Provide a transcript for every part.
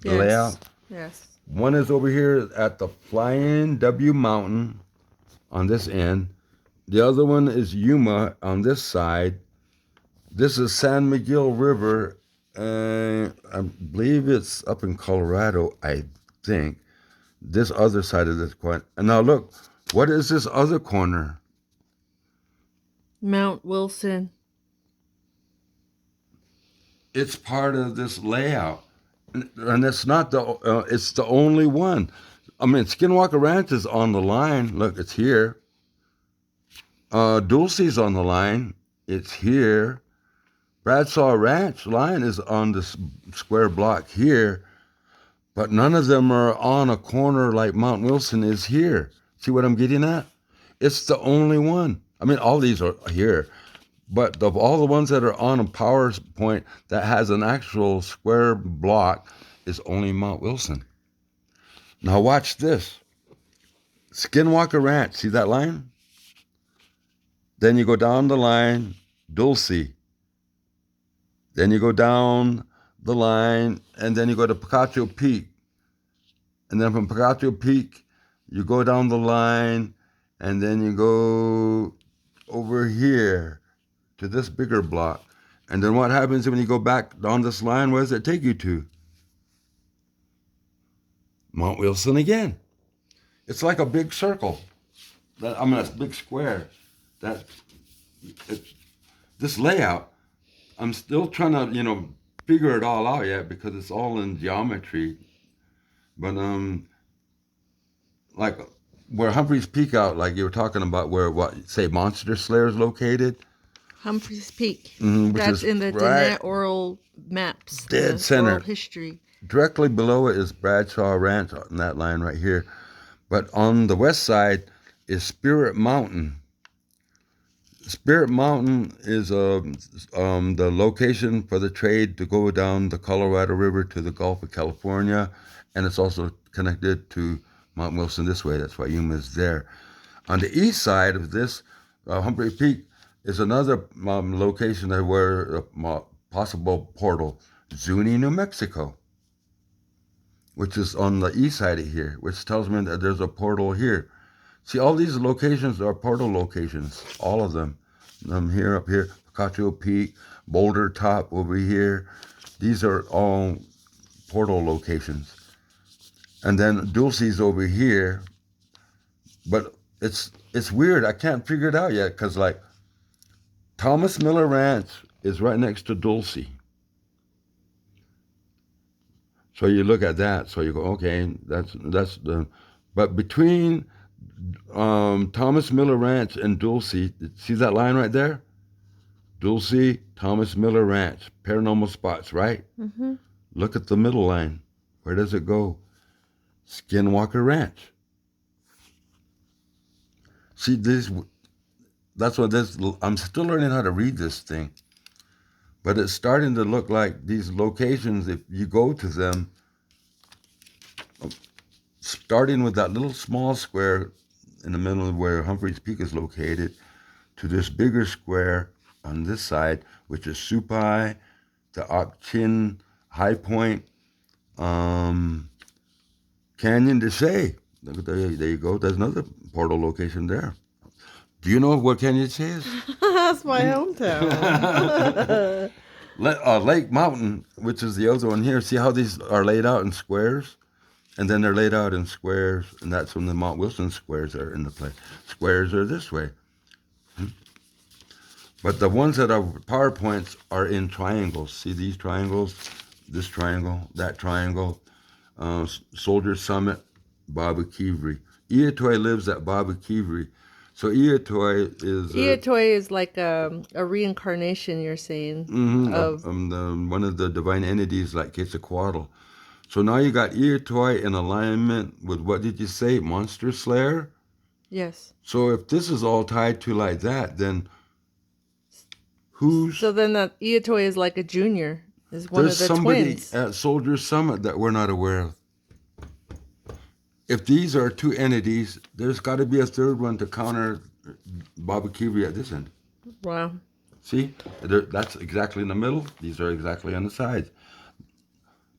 the layout. Yes. One is over here at the Flying W Mountain on this end. The other one is Yuma on this side. This is San Miguel River, and I believe it's up in Colorado, I think. This other side of this corner. And now look, what is this other corner? Mount Wilson. It's part of this layout, and it's not the. It's the only one. I mean, Skinwalker Ranch is on the line. Look, it's here. Dulce's on the line. It's here. Bradshaw Ranch line is on this square block here, but none of them are on a corner like Mount Wilson is here. See what I'm getting at? It's the only one. I mean, all these are here, but of all the ones that are on a power point that has an actual square block is only Mount Wilson. Now watch this. Skinwalker Ranch, see that line? Then you go down the line, Dulce. Then you go down the line, and then you go to Picacho Peak. And then from Picacho Peak, you go down the line, and then you go over here to this bigger block. And then what happens when you go back down this line? Where does it take you to? Mount Wilson again. It's like a big circle. A big square. This layout, I'm still trying to, figure it all out yet because it's all in geometry. But like where Humphreys Peak out, like you were talking about, where say Monster Slayer is located. Humphreys Peak. That's in the Dine oral maps. Dead center. Oral history. Directly below it is Bradshaw Ranch on that line right here. But on the west side is Spirit Mountain. Spirit Mountain is the location for the trade to go down the Colorado River to the Gulf of California, and it's also connected to Mount Wilson this way. That's why Yuma is there. On the east side of this, Humprey Peak is another location where a possible portal, Zuni, New Mexico, which is on the east side of here, which tells me that there's a portal here. See, all these locations are portal locations, all of them. Here, up here, Picacho Peak, Boulder Top over here. These are all portal locations. And then Dulce's over here. But it's weird. I can't figure it out yet because, like, Thomas Miller Ranch is right next to Dulce. So you look at that. So you go, okay, that's the. But between Thomas Miller Ranch and Dulce, see that line right there? Dulce, Thomas Miller Ranch, paranormal spots, right? Mm-hmm. Look at the middle line. Where does it go? Skinwalker Ranch. See, that's what this, I'm still learning how to read this thing. But it's starting to look like these locations, if you go to them, starting with that little small square in the middle of where Humphreys Peak is located, to this bigger square on this side, which is Supai, the Akchin High Point, Canyon de Chelly. There you go. There's another portal location there. Do you know what Canyon de Chelly is? That's my hometown. Lake Mountain, which is the other one here. See how these are laid out in squares? And then they're laid out in squares, and that's when the Mount Wilson squares are in the place. Squares are this way. But the ones that are power points are in triangles. See these triangles? This triangle, that triangle. Soldier Summit, Baboquivari. I-itoi lives at Baboquivari. So I-itoi is... I-itoi is like a reincarnation, you're saying, of one of the divine entities like Quetzalcoatl. So now you got I-itoi in alignment with, what did you say, Monster Slayer? Yes. So if this is all tied to like that, then who's... So then that I-itoi is like a junior, is one of the twins. There's somebody at Soldier Summit that we're not aware of. If these are two entities, there's got to be a third one to counter Baboquivari at this end. Wow. See? That's exactly in the middle. These are exactly on the sides.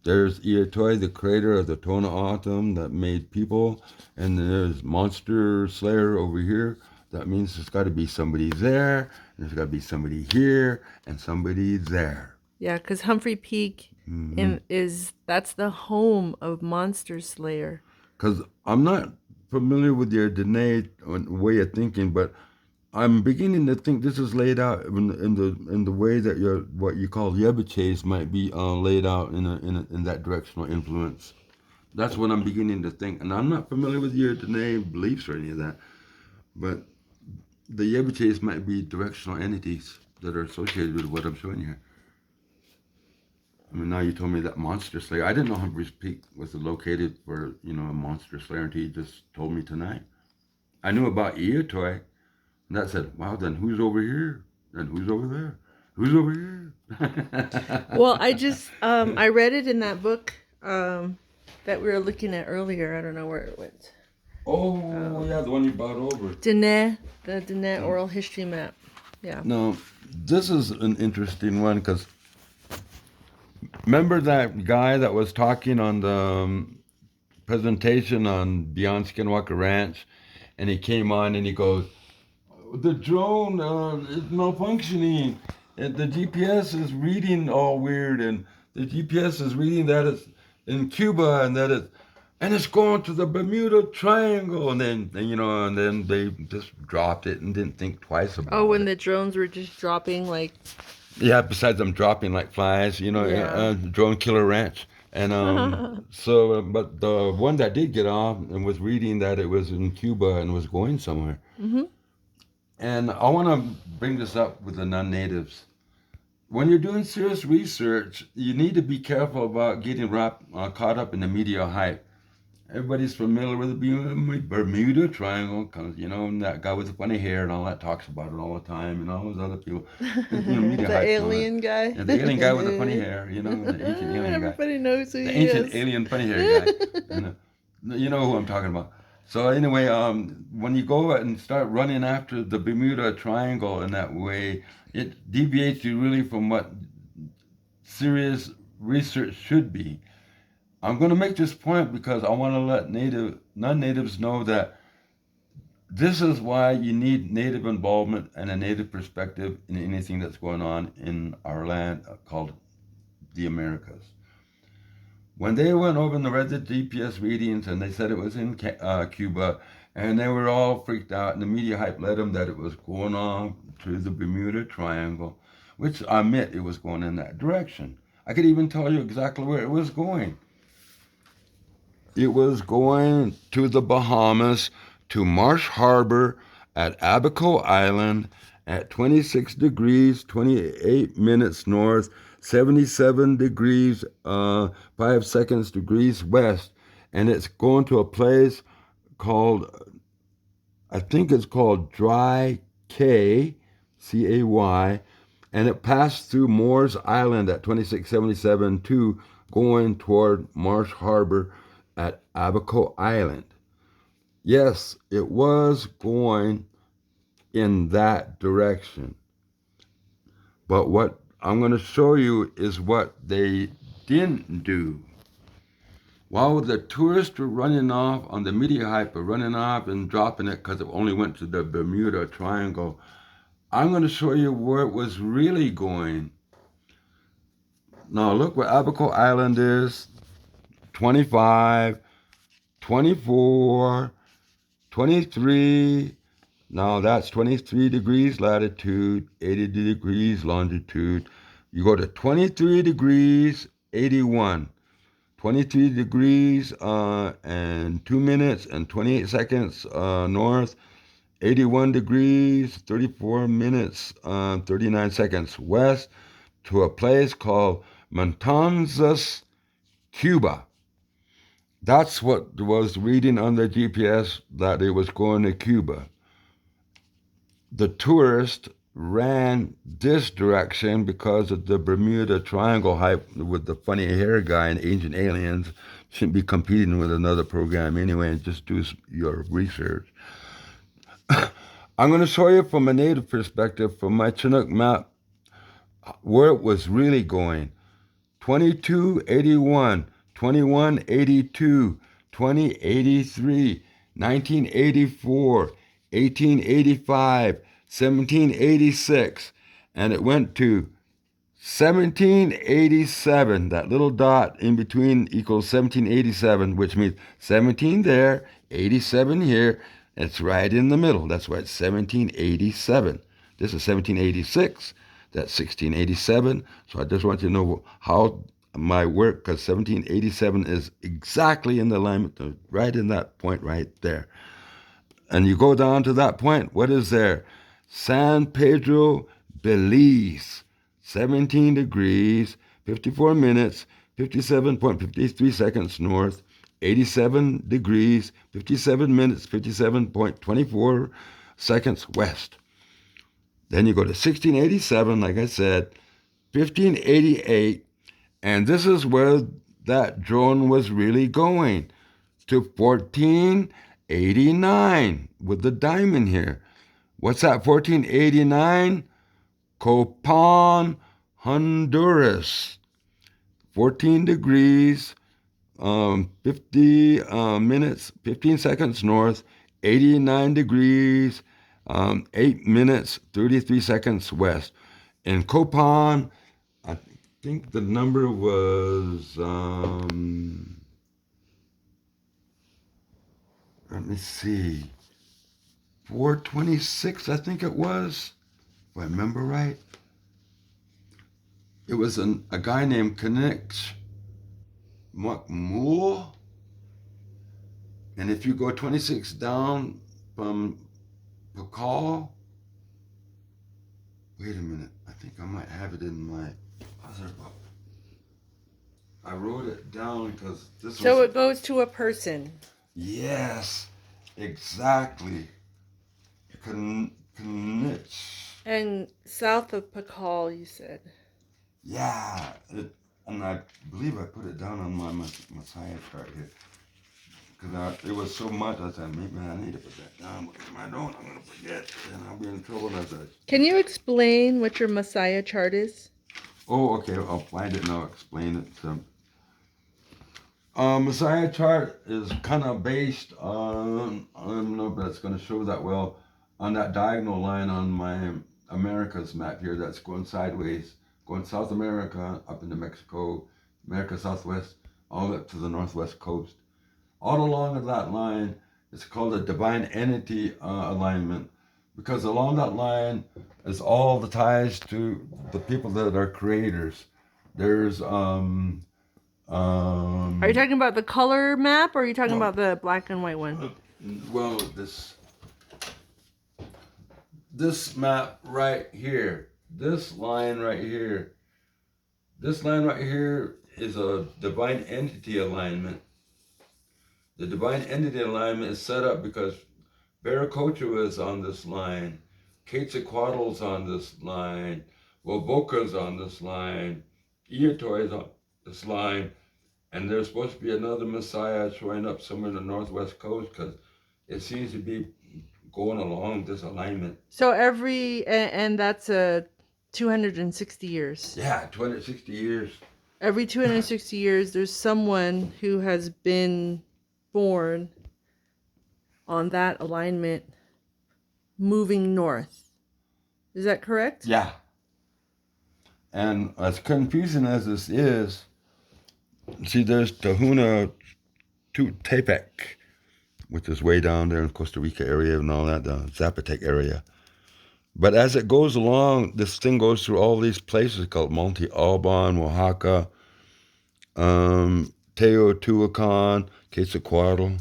There's I-itoi, the creator of the Tona Autumn that made people, and then there's Monster Slayer over here. That means there's got to be somebody there, and there's got to be somebody here, and somebody there. Yeah, because Humphrey Peak that's the home of Monster Slayer. Because I'm not familiar with your Dine way of thinking, but I'm beginning to think this is laid out in the way that your what you call yebiches might be laid out in that directional influence. That's what I'm beginning to think, and I'm not familiar with your Dene beliefs or any of that, but the yebiches might be directional entities that are associated with what I'm showing you here. I mean, now you told me that Monster Slayer. I didn't know Humphreys Peak was located for a Monster Slayer until you just told me tonight. I knew about I-itoi, and that said, wow, then who's over here? And who's over there? Who's over here? Well, I read it in that book that we were looking at earlier. I don't know where it went. Oh, yeah, the one you brought over. Dine, the Dine oral history map. Yeah. Now, this is an interesting one because remember that guy that was talking on the presentation on Beyond Skinwalker Ranch, and he came on and he goes, the drone is malfunctioning, and the GPS is reading all weird, and the GPS is reading that it's in Cuba and that it's going to the Bermuda Triangle, and then they just dropped it and didn't think twice about it. Oh, when the drones were just dropping like. Yeah, besides them dropping like flies, drone killer ranch. And but the one that did get off and was reading that it was in Cuba and was going somewhere. Mm-hmm. And I want to bring this up with the non-natives. When you're doing serious research, you need to be careful about getting caught up in the media hype. Everybody's familiar with the Bermuda Triangle because, that guy with the funny hair and all that talks about it all the time, and all those other people. Media The alien guy? Yeah, the alien guy with the funny hair, the ancient alien guy. Everybody knows who he is. The ancient alien funny hair guy. You know who I'm talking about. So anyway, when you go and start running after the Bermuda Triangle in that way, it deviates you really from what serious research should be. I'm going to make this point because I want to let non-natives know that this is why you need native involvement and a native perspective in anything that's going on in our land called the Americas. When they went over and read the GPS readings and they said it was in Cuba, and they were all freaked out, and the media hype led them that it was going on to the Bermuda Triangle, which I admit it was going in that direction. I could even tell you exactly where it was going. It was going to the Bahamas, to Marsh Harbor at Abaco Island at 26 degrees, 28 minutes north, 77 degrees, 5 seconds degrees west. And it's going to a place called, I think it's called Dry Cay, C-A-Y, and it passed through Moore's Island at 2677 too, going toward Marsh Harbor at Abaco Island. Yes, it was going in that direction. But what I'm going to show you is what they didn't do. While the tourists were running off on the media hype of running off and dropping it because it only went to the Bermuda Triangle, I'm going to show you where it was really going. Now look where Abaco Island is. 25, 24, 23. Now that's 23 degrees latitude, 80 degrees longitude. You go to 23 degrees, 81. 23 degrees and 2 minutes and 28 seconds north. 81 degrees, 34 minutes, 39 seconds west to a place called Matanzas, Cuba. That's what was reading on the GPS, that it was going to Cuba. The tourist ran this direction because of the Bermuda Triangle hype with the funny hair guy and Ancient Aliens. Shouldn't be competing with another program anyway, and just do your research. I'm going to show you from a native perspective, from my Chinook map, where it was really going. 2281, 2182, 2083, 1984, 1885, 1786, and it went to 1787. That little dot in between equals 1787, which means 17 there, 87 here. It's right in the middle. That's why it's 1787. This is 1786. That's 1687. So I just want you to know how my work, because 1787 is exactly in the alignment, right in that point right there. And you go down to that point. What is there? San Pedro, Belize, 17 degrees, 54 minutes, 57.53 seconds north, 87 degrees, 57 minutes, 57.24 seconds west. Then you go to 1687, like I said, 1588, and this is where that drone was really going, to 1489 with the diamond here. What's that, 1489? Copan, Honduras. 14 degrees, 50 minutes, 15 seconds north, 89 degrees, 8 minutes, 33 seconds west. In Copan, I think the number was, let me see, 426, I think it was, if I remember right. It was a guy named Knix McMool. And if you go 26 down from Pakal, wait a minute, I think I might have it in my other book. I wrote it down because this was... So it goes to a person. Yes, exactly. Knix. And south of Pakal, you said. Yeah, and I believe I put it down on my Messiah chart here. Because it was so much, I said, maybe I need to put that down. But if I don't, I'm going to forget. And I'll be in trouble as I... Can you explain what your Messiah chart is? Oh, okay, I'll find it and I'll explain it. So, Messiah chart is kind of based on, I don't know if that's going to show that well, on that diagonal line on my America's map here that's going sideways, going South America, up into Mexico, America Southwest, all up to the Northwest coast. All along that line, it's called a divine entity alignment, because along that line is all the ties to the people that are creators. There's Are you talking about the color map, or are you talking about the black and white one? Well, this map right here, this line right here is a divine entity alignment. The divine entity alignment is set up because Viracocha is on this line, Quetzalcoatl's on this line, Wovoka's on this line, I-itoi is on this line, and there's supposed to be another Messiah showing up somewhere in the Northwest coast because it seems to be going along this alignment. So and that's 260 years. Yeah, 260 years. Every 260 years, there's someone who has been born on that alignment moving north. Is that correct? Yeah. And as confusing as this is, see, there's Tahuna Tepec, which is way down there in Costa Rica area and all that, the Zapotec area. But as it goes along, this thing goes through all these places called Monte Alban, Oaxaca, Teotihuacan, Quetzalcoatl,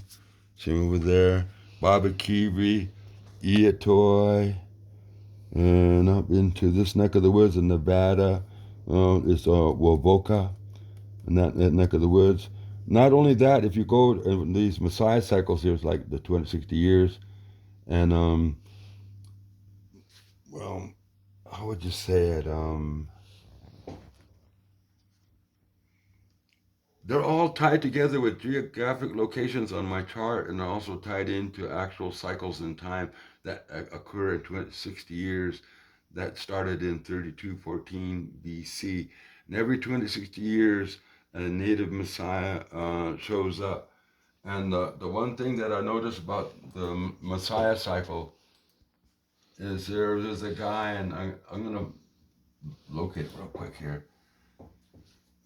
see over there, Baboquivari, I-itoi, and up into this neck of the woods in Nevada is Wovoka, in that neck of the woods. Not only that, if you go in these Messiah cycles, there's like the 260 years, and well, how would you say it? They're all tied together with geographic locations on my chart, and they're also tied into actual cycles in time that occur in 260 years that started in 3214 BC. And every 260 years, a native Messiah shows up. And the one thing that I noticed about the Messiah cycle is there's a guy, and I'm going to locate it real quick here.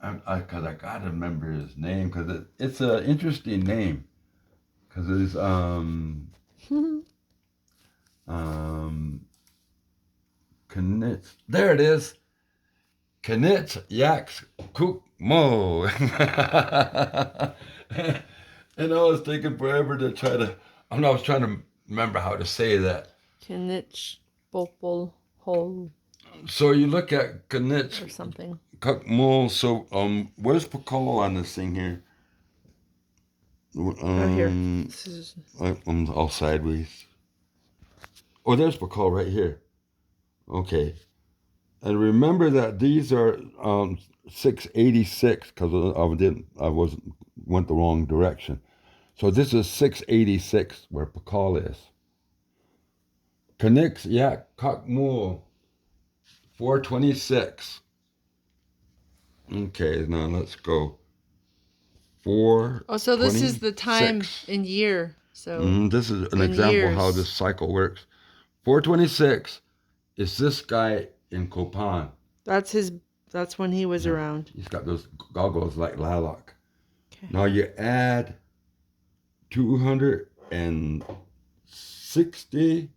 Because I got to remember his name, because it's an interesting name. Because it's, Knits. There it is. Knits Yaks Kook Mo. And I was taking forever to try to. I was trying to remember how to say that. Kinich Popol Hole So you look at Knits or something. Kook Mo. So where's Pakal on this thing here? Here. This is... I'm all sideways. Oh, there's Pakal right here. Okay. And remember that these are 686 because I went the wrong direction. So this is 686 where Pakal is. Kanix Yak Kakmul 426. Okay, now let's go. 4. Oh, so this is the time in year. So this is an example of how this cycle works. 426 is this guy in Copan. That's when he was around. He's got those goggles like lilac. Okay. Now you add 260.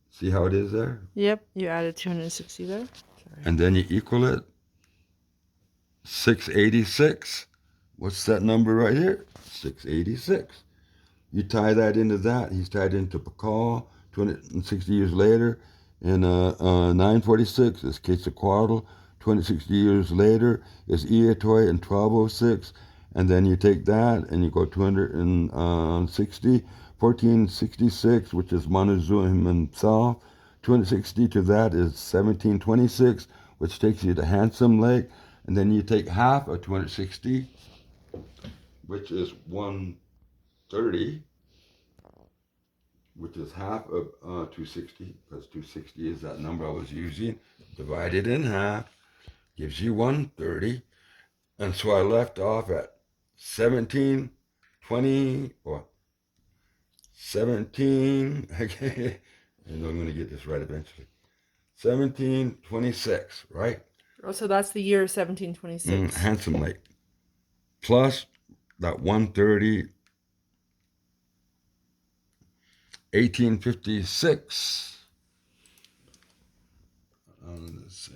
See how it is there? Yep, you added 260 there. Sorry. And then you equal it. 686. What's that number right here? 686. You tie that into that. He's tied into Pakal 260 years later. And 946 is Quetzalcoatl. 260 years later is I-itoi in 1206. And then you take that and you go 260. 1466, which is Montezuma himself. 260 to that is 1726, which takes you to Handsome Lake. And then you take half of 260, which is 130, which is half of 260, because 260 is that number I was using. Divide it in half, gives you 130. And so I left off at 1720, or 17, okay, and I'm going to get this right eventually. 1726, right? Oh, so that's the year 1726. Handsome Lake. Plus that 130, 1856. Let's see.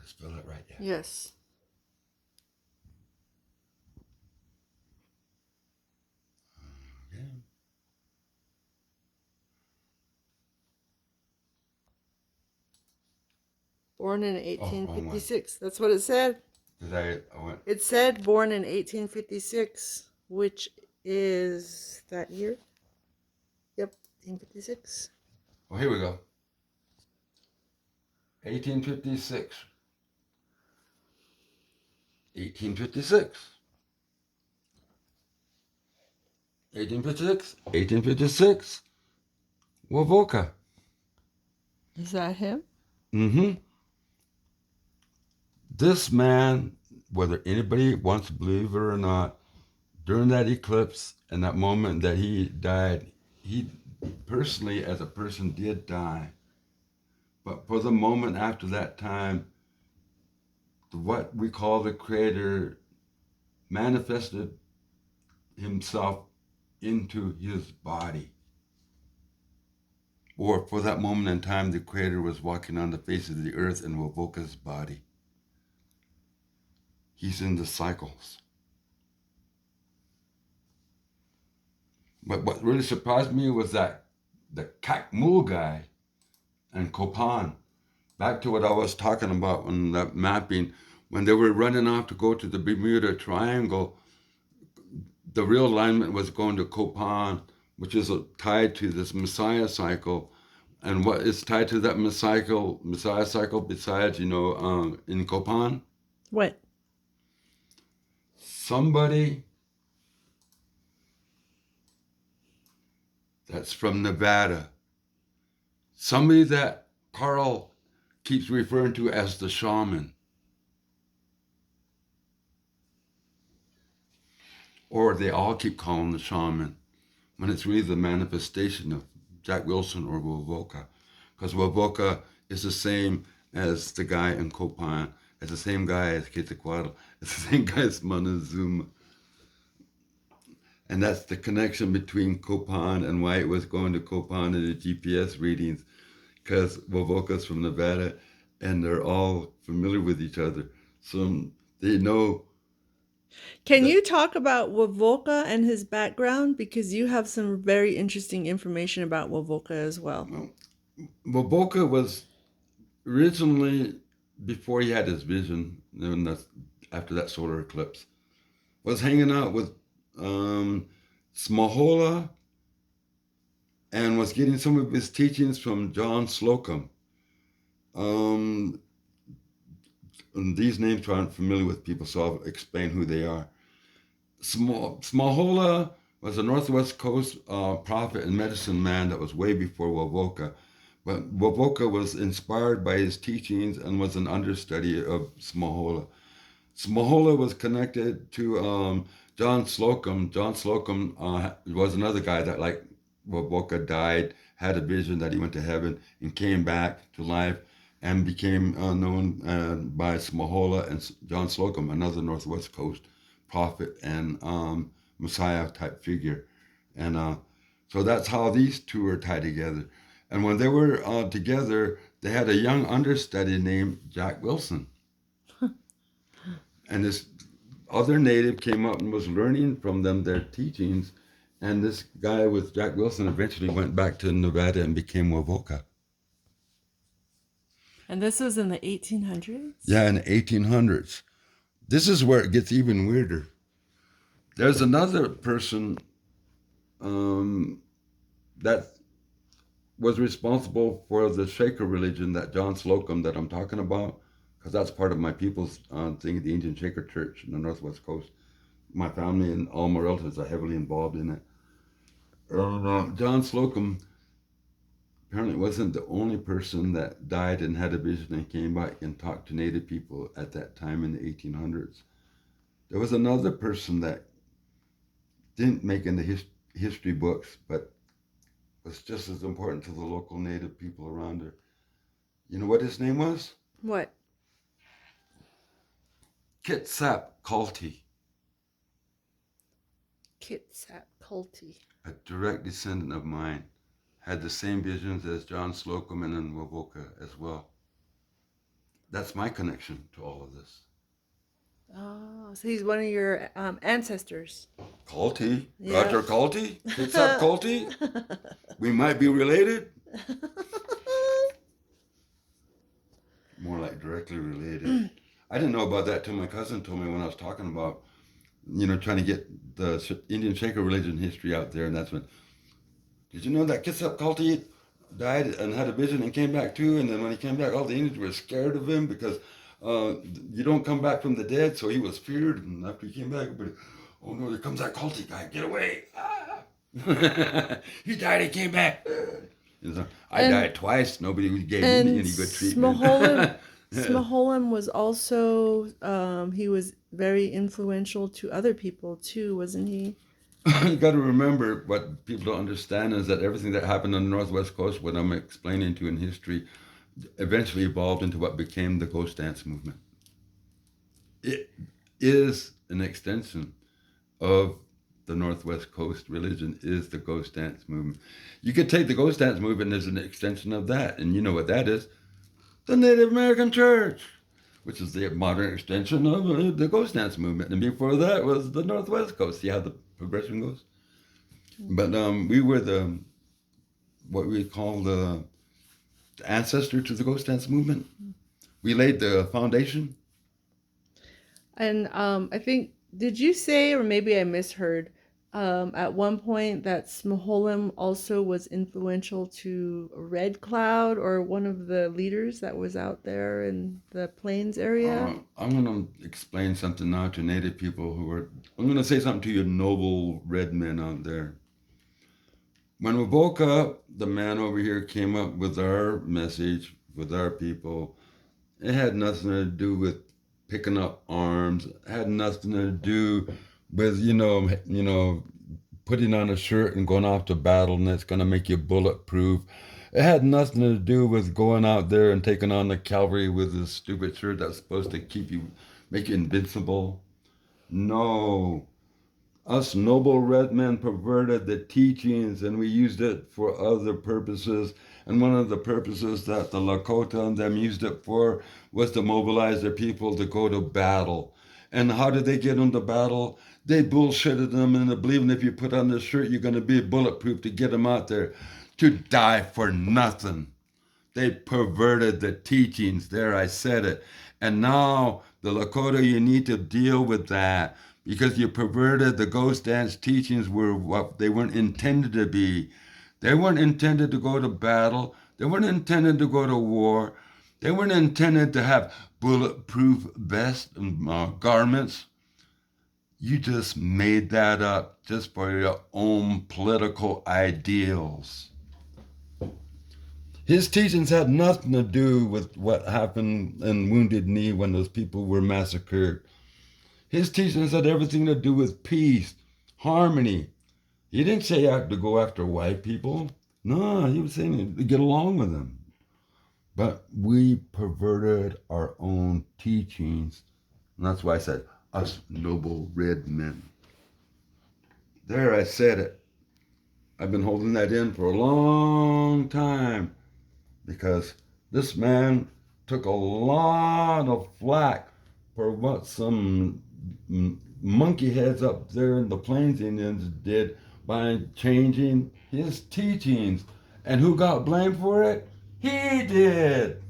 Spell it right, yeah. Yes. Okay. Born in 1856. That's what it said. It said born in 1856, which is that year. Yep, 1856. Oh, here we go. 1856. 1856. 1856. 1856. Wovoka. Is that him? Mm-hmm. This man, whether anybody wants to believe it or not, during that eclipse and that moment that he died, he personally, as a person, did die. But for the moment after that time, what we call the Creator manifested himself into his body. Or for that moment in time, the Creator was walking on the face of the earth in Wovoka's body. He's in the cycles. But what really surprised me was that the Kakmul guy and Copan, back to what I was talking about when that mapping, when they were running off to go to the Bermuda Triangle, the real alignment was going to Copan, which is tied to this Messiah cycle. And what is tied to that Messiah cycle besides, in Copan? What? somebody that's from Nevada. Somebody that Carl keeps referring to as the shaman. Or they all keep calling the shaman, when it's really the manifestation of Jack Wilson or Wovoka. Because Wovoka is the same as the guy in Copan. It's the same guy as Quetzalcoatl. It's the same guy as Montezuma. And that's the connection between Copan and why it was going to Copan in the GPS readings, because Wovoka's from Nevada and they're all familiar with each other. So they know. Can you talk about Wovoka and his background? Because you have some very interesting information about Wovoka as well. Wovoka was originally, before he had his vision, after that solar eclipse, was hanging out with Smahola and was getting some of his teachings from John Slocum. And these names aren't familiar with people, so I'll explain who they are. Smahola was a Northwest Coast prophet and medicine man that was way before Wovoka. But Wovoka was inspired by his teachings and was an understudy of Smahola. Smahola was connected to John Slocum. John Slocum was another guy that, like Wovoka, died, had a vision that he went to heaven and came back to life and became known by Smahola and John Slocum, another Northwest Coast prophet and Messiah type figure. And so that's how these two are tied together. And when they were together, they had a young understudy named Jack Wilson. And this other native came up and was learning from them their teachings. And this guy with Jack Wilson eventually went back to Nevada and became Wovoka. And this was in the 1800s? Yeah, in the 1800s. This is where it gets even weirder. There's another person that was responsible for the Shaker religion, that John Slocum that I'm talking about, because that's part of my people's thing, the Indian Shaker Church in the Northwest Coast. My family and all my relatives are heavily involved in it. John Slocum apparently wasn't the only person that died and had a vision and came back and talked to Native people at that time in the 1800s. There was another person that didn't make in the history books, but was just as important to the local Native people around her. You know what his name was? What? Quetzalcoatl. Quetzalcoatl. A direct descendant of mine. Had the same visions as John Slocum and then Wovoka as well. That's my connection to all of this. Oh, so he's one of your ancestors. Culty? Yeah. Roger Culty? Quetzalcoatl? We might be related? More like directly related. I didn't know about that till my cousin told me when I was talking about, trying to get the Indian Shaker religion history out there, and that's when, did you know that Quetzalcoatl died and had a vision and came back too? And then when he came back, all the Indians were scared of him because you don't come back from the dead, so he was feared. And after he came back, everybody, oh no, there comes that culty guy, get away. Ah. He died, he came back. I died twice, nobody gave me any good treatment. Smaholam was also, he was very influential to other people too, wasn't he? You got to remember, what people don't understand is that everything that happened on the Northwest Coast, what I'm explaining to in history, eventually evolved into what became the ghost dance movement. It is an extension of the Northwest Coast religion, is the ghost dance movement. You could take the ghost dance movement as an extension of that, and you know what that is? The Native American Church, which is the modern extension of the ghost dance movement. And before that was the Northwest Coast. See how the progression goes? But we were what we call the ancestor to the ghost dance movement. We laid the foundation. And I think, did you say, or maybe I misheard, At one point, that Smoholim also was influential to Red Cloud, or one of the leaders that was out there in the plains area. I'm going to explain something now to Native people I'm going to say something to you noble red men out there. When Wovoka, the man over here, came up with our message, with our people, it had nothing to do with picking up arms. It had nothing to do with, putting on a shirt and going off to battle and it's going to make you bulletproof. It had nothing to do with going out there and taking on the cavalry with a stupid shirt that's supposed to make you invincible. No. Us noble red men perverted the teachings and we used it for other purposes. And one of the purposes that the Lakota and them used it for was to mobilize their people to go to battle. And how did they get into battle? They bullshitted them into believing if you put on this shirt, you're going to be bulletproof to get them out there to die for nothing. They perverted the teachings. There, I said it. And now, the Lakota, you need to deal with that because you perverted the ghost dance teachings were what they weren't intended to be. They weren't intended to go to battle. They weren't intended to go to war. They weren't intended to have bulletproof vests and garments. You just made that up just for your own political ideals. His teachings had nothing to do with what happened in Wounded Knee when those people were massacred. His teachings had everything to do with peace, harmony. He didn't say you have to go after white people. No, he was saying to get along with them. But we perverted our own teachings. And that's why I said, us noble red men. There, I said it. I've been holding that in for a long time because this man took a lot of flack for what some monkey heads up there in the Plains Indians did by changing his teachings. And who got blamed for it? He did.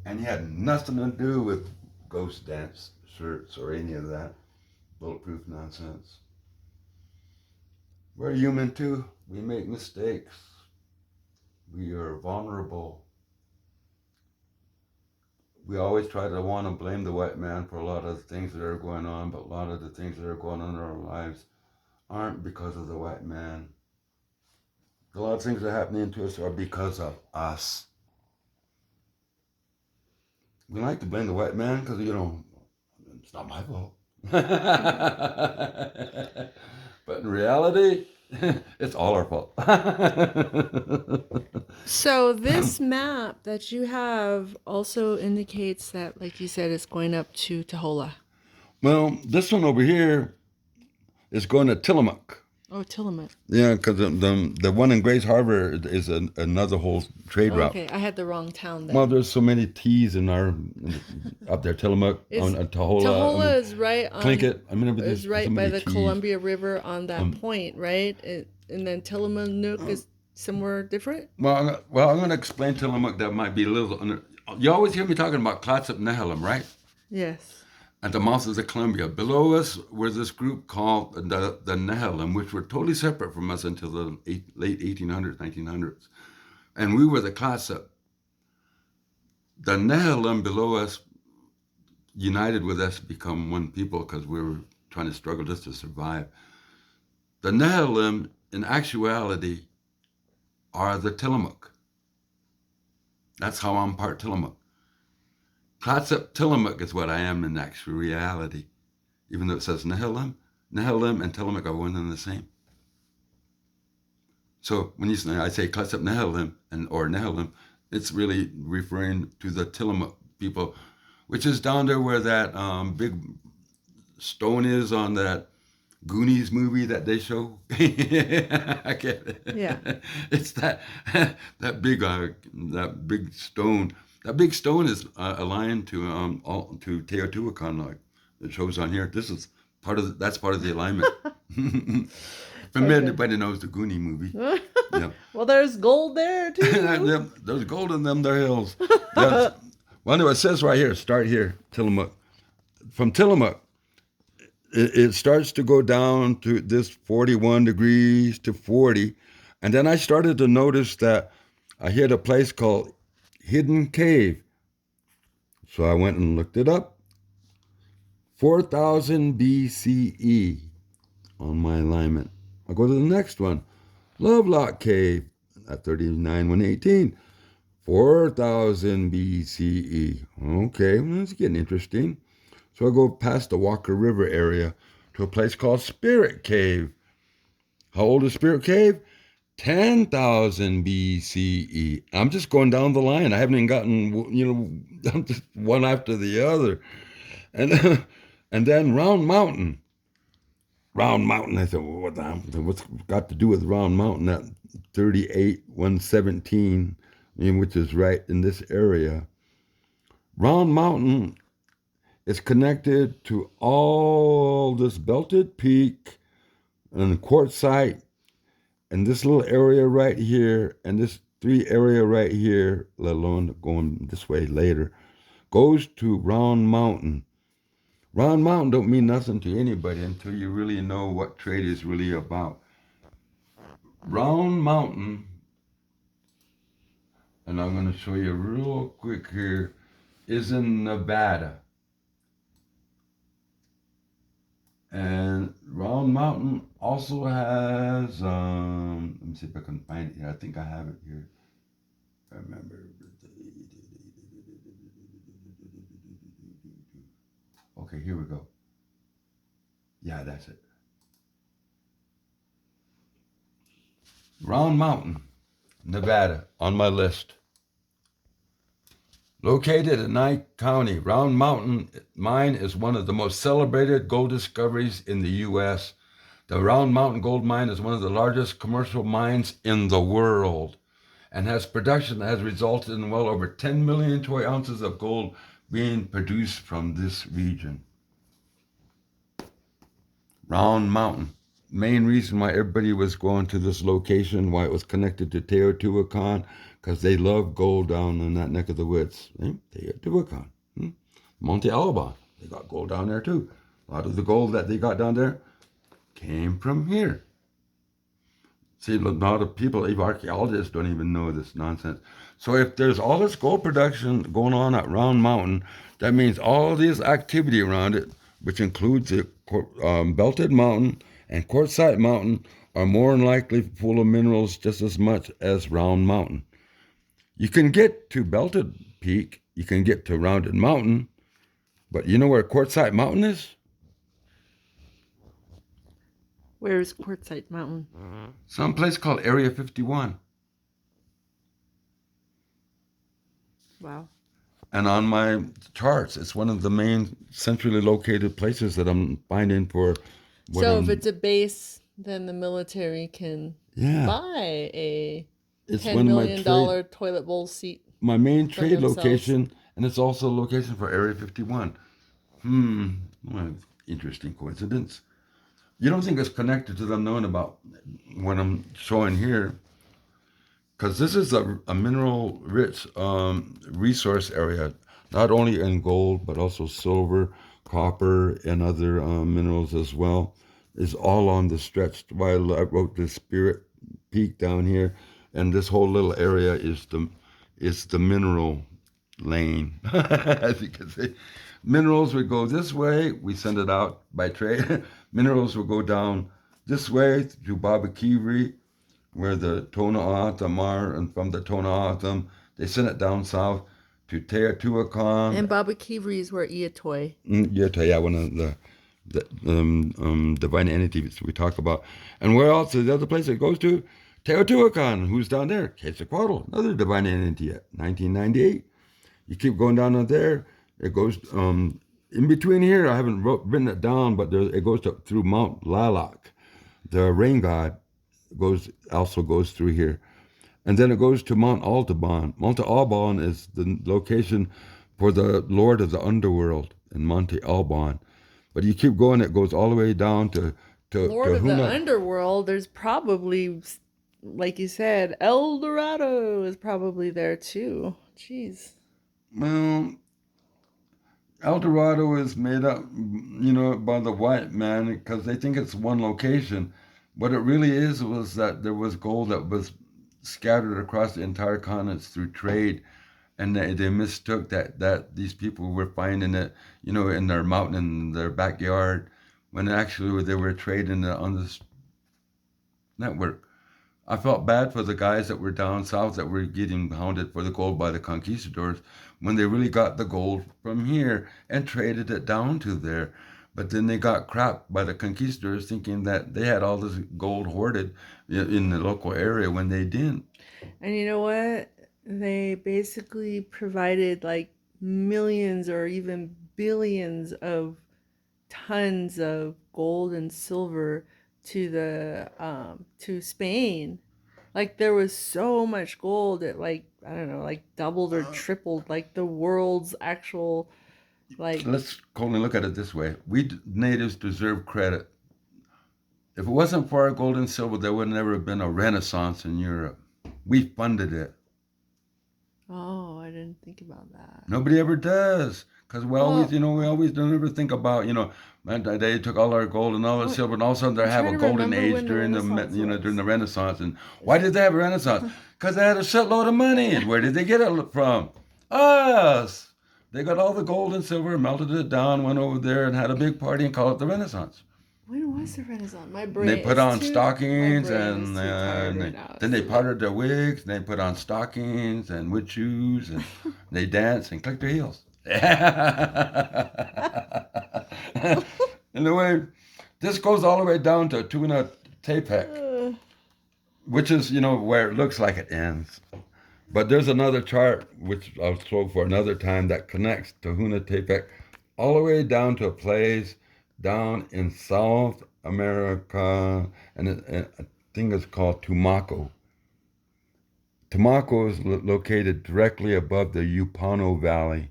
And he had nothing to do with ghost dance shirts or any of that bulletproof nonsense. We're human too. We make mistakes. We are vulnerable. We always try to want to blame the white man for a lot of the things that are going on, but a lot of the things that are going on in our lives aren't because of the white man. A lot of things that are happening to us are because of us. We like to blame the white man because, it's not my fault. But in reality, it's all our fault. So this map that you have also indicates that, like you said, it's going up to Tahola. Well, this one over here is going to Tillamook. Oh, Tillamook. Yeah, because the one in Grace Harbor is another whole trade route. Okay, I had the wrong town then. Well, there's so many T's up there. Tillamook, Tahola. Tahola is right on. Tlingit. Is right by the Columbia River on that point, right? And then Tillamook is somewhere different. Well, I'm going to explain Tillamook. That might be a little. You always hear me talking about Quartzsite Moutain, right? Yes. At the mouth of the Columbia. Below us was this group called the Nehilim, which were totally separate from us until the late 1800s, 1900s. And we were the Quartzsite. The Nehilim below us united with us to become one people because we were trying to struggle just to survive. The Nehilim, in actuality, are the Tillamook. That's how I'm part Tillamook. Quartzsite Tillamook is what I am in actual reality. Even though it says Nehilim and Tillamook are one and the same. So when I say Quartzsite Nehilim or Nehilim, it's really referring to the Tillamook people, which is down there where that big stone is on that Goonies movie that they show. I get it. Yeah. It's that big stone. That big stone is aligned to Teotihuacan, like it shows on here. This is that's part of the alignment. Everybody knows the Goonie movie. Yeah. Well, there's gold there too. There's gold in them there hills. Well, anyway, it says right here, start here, Tillamook. From Tillamook, it starts to go down to this 41 degrees to 40. And then I started to notice that I hit a place called Hidden Cave. So I went and looked it up. 4000 BCE on my alignment. I'll go to the next one. Lovelock Cave at 39,118. 4000 BCE. Okay, well, it's getting interesting. So I go past the Walker River area to a place called Spirit Cave. How old is Spirit Cave? 10,000 BCE. I'm just going down the line. I haven't even gotten, I'm just one after the other. And and then Round Mountain. Round Mountain. I said, well, what's got to do with Round Mountain? That 38,117, which is right in this area. Round Mountain is connected to all this belted peak and quartzsite and this little area right here and this area right here, let alone going this way later, goes to Round Mountain. Round Mountain don't mean nothing to anybody until you really know what trade is really about. Round Mountain, and I'm going to show you real quick here, is in Nevada. And Round Mountain also has, let me see if I can find it here. I think I have it here. I remember. Okay, here we go. Yeah, that's it. Round Mountain, Nevada, on my list. Located in Nye County, Round Mountain Mine is one of the most celebrated gold discoveries in the U.S. The Round Mountain Gold Mine is one of the largest commercial mines in the world and has production that has resulted in well over 10 million troy ounces of gold being produced from this region. Round Mountain. Main reason why everybody was going to this location, why it was connected to Teotihuacan, because they love gold down in that neck of the woods. Teotihuacan. Monte Alban. They got gold down there too. A lot of the gold that they got down there came from here. See, a lot of people, even archaeologists, don't even know this nonsense. So if there's all this gold production going on at Round Mountain, that means all this activity around it, which includes the Belted Mountain and Quartzsite Mountain, are more than likely full of minerals just as much as Round Mountain. You can get to Belted Peak, you can get to Rounded Mountain, but you know where Quartzsite Mountain is? Where is Quartzsite Mountain? Some place called Area 51. Wow. And on my charts, it's one of the main centrally located places that I'm finding for. So if it's a base, then the military can buy a $10 million toilet bowl seat. My main trade location, and it's also a location for Area 51. Well, interesting coincidence. You don't think it's connected to them knowing about what I'm showing here? Because this is a mineral-rich resource area, not only in gold, but also silver, copper, and other minerals as well. Is all on the stretch. Why I wrote the Spirit Peak down here, and this whole little area is the mineral lane, as you can see. Minerals would go this way. We send it out by trade. Minerals will go down this way to Baboquivari, where the Tohono are, and from the Tohono they send it down south to Teotihuacan. And Baboquivari is where I-itoi. I-itoi, one of the divine entities we talk about. And where else is the other place it goes to? Teotihuacan, who's down there? Quetzalcoatl, another divine entity at 1998. You keep going down there, it goes in between here. I haven't written it down, but it goes through Mount Lalak. The rain god also goes through here. And then it goes to Mount Alban. Mount Alban is the location for the Lord of the Underworld in Monte Alban. But you keep going, it goes all the way down to Lord of the Underworld. There's probably, like you said, El Dorado is probably there too. Jeez. Well, El Dorado is made up, by the white man because they think it's one location. What it really is was that there was gold that was scattered across the entire continents through trade, and they mistook that these people were finding it, in their mountain, in their backyard, when actually they were trading it on this network. I felt bad for the guys that were down south that were getting hounded for the gold by the conquistadors when they really got the gold from here and traded it down to there. But then they got crap by the conquistadors thinking that they had all this gold hoarded in the local area when they didn't. And you know what? They basically provided like millions or even billions of tons of gold and silver to the to Spain. Like there was so much gold that like I don't know, like doubled or tripled like the world's actual like. Let's only look at it this way: we natives deserve credit. If it wasn't for our gold and silver, there would never have been a Renaissance in Europe. We funded it. Oh, I didn't think about that. Nobody ever does. Because we always don't ever think about, man, they took all our gold and all our silver, and all of a sudden they have a golden age during during the Renaissance. And why did they have a Renaissance? Because they had a shitload of money. And where did they get it from? Us. They got all the gold and silver, melted it down, went over there and had a big party and called it the Renaissance. When was the Renaissance? My brain. They put on stockings and then they powdered their wigs. And they put on stockings and wood shoes and they danced and clicked their heels. Anyway, this goes all the way down to Teotihuacan, which is where it looks like it ends. But there's another chart which I'll show for another time that connects Teotihuacan all the way down to a place down in South America, and I think it's called Tumaco. Tumaco is located directly above the Upano Valley.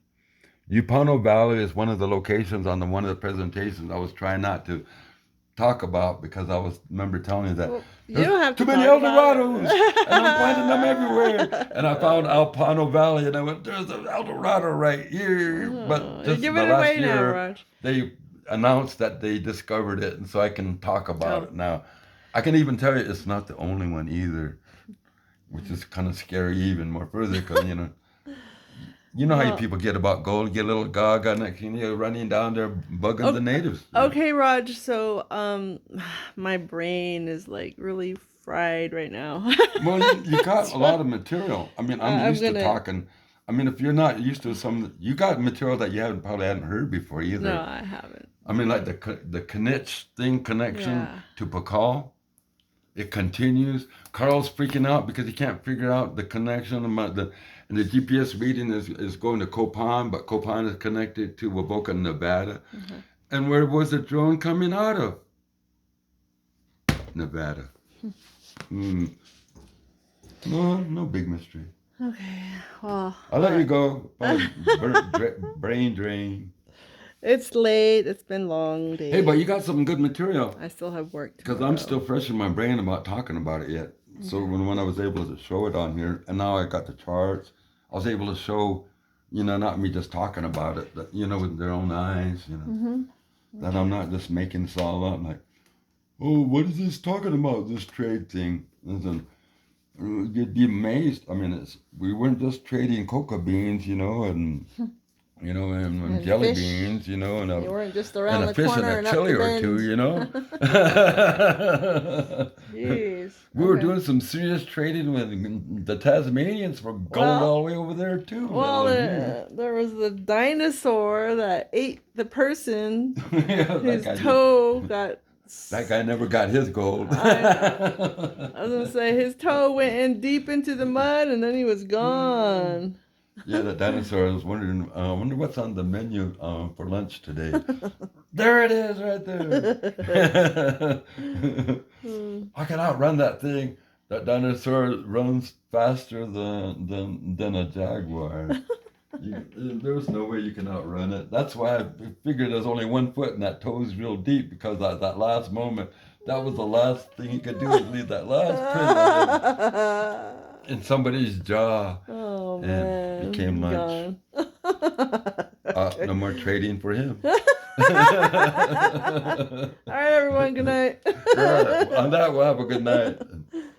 Upano Valley is one of the locations on one of the presentations I was trying not to talk about because I remember telling you that you don't have too many El Dorados and I'm finding them everywhere. And I found Upano Valley and I went, there's an El Dorado right here. But just the last year, they announced that they discovered it, and so I can talk about it now. I can even tell you it's not the only one either, which is kind of scary even more further because, how you people get about gold, get a little gaga, next thing you're running down there bugging the natives. Okay, Raj, so my brain is like really fried right now. Well, you got a lot of material. I mean, I'm used to talking. I mean, if you're not used to you got material that you probably hadn't heard before either. No, I haven't. I mean, like the Knitch thing connection to Pakal. It continues. Carl's freaking out because he can't figure out the connection. And the GPS reading is going to Copan, but Copan is connected to Wovoka, Nevada. Mm-hmm. And where was the drone coming out of? Nevada. No big mystery. Okay, well. I'll let you go. Brain drain. It's late. It's been long days. Hey, but you got some good material. I still have work to do. Because I'm still fresh in my brain about talking about it yet. Mm-hmm. So when I was able to show it on here, and now I got the charts, I was able to show, not me just talking about it, but, with their own eyes, that I'm not just making this all up. Like, oh, what is this talking about, this trade thing? And then, you'd be amazed. I mean, we weren't just trading coca beans, and... and jelly fish. Beans, and you weren't just around a fish and a chili or two, Jeez. We were doing some serious trading with the Tasmanians for gold all the way over there too. Well, there was the dinosaur that ate the person whose toe got. That guy never got his gold. I was gonna say his toe went in deep into the mud and then he was gone. Yeah, the dinosaur. I was wondering. I wonder what's on the menu for lunch today. There it is, right there. I can outrun that thing. That dinosaur runs faster than a jaguar. There's no way you can outrun it. That's why I figured there's only 1 foot and that toe's real deep because that last moment, that was the last thing he could do was leave that last print in somebody's jaw. Oh, and man. became lunch. No more trading for him. All right, everyone. Good night. Right. On that, we'll have a good night.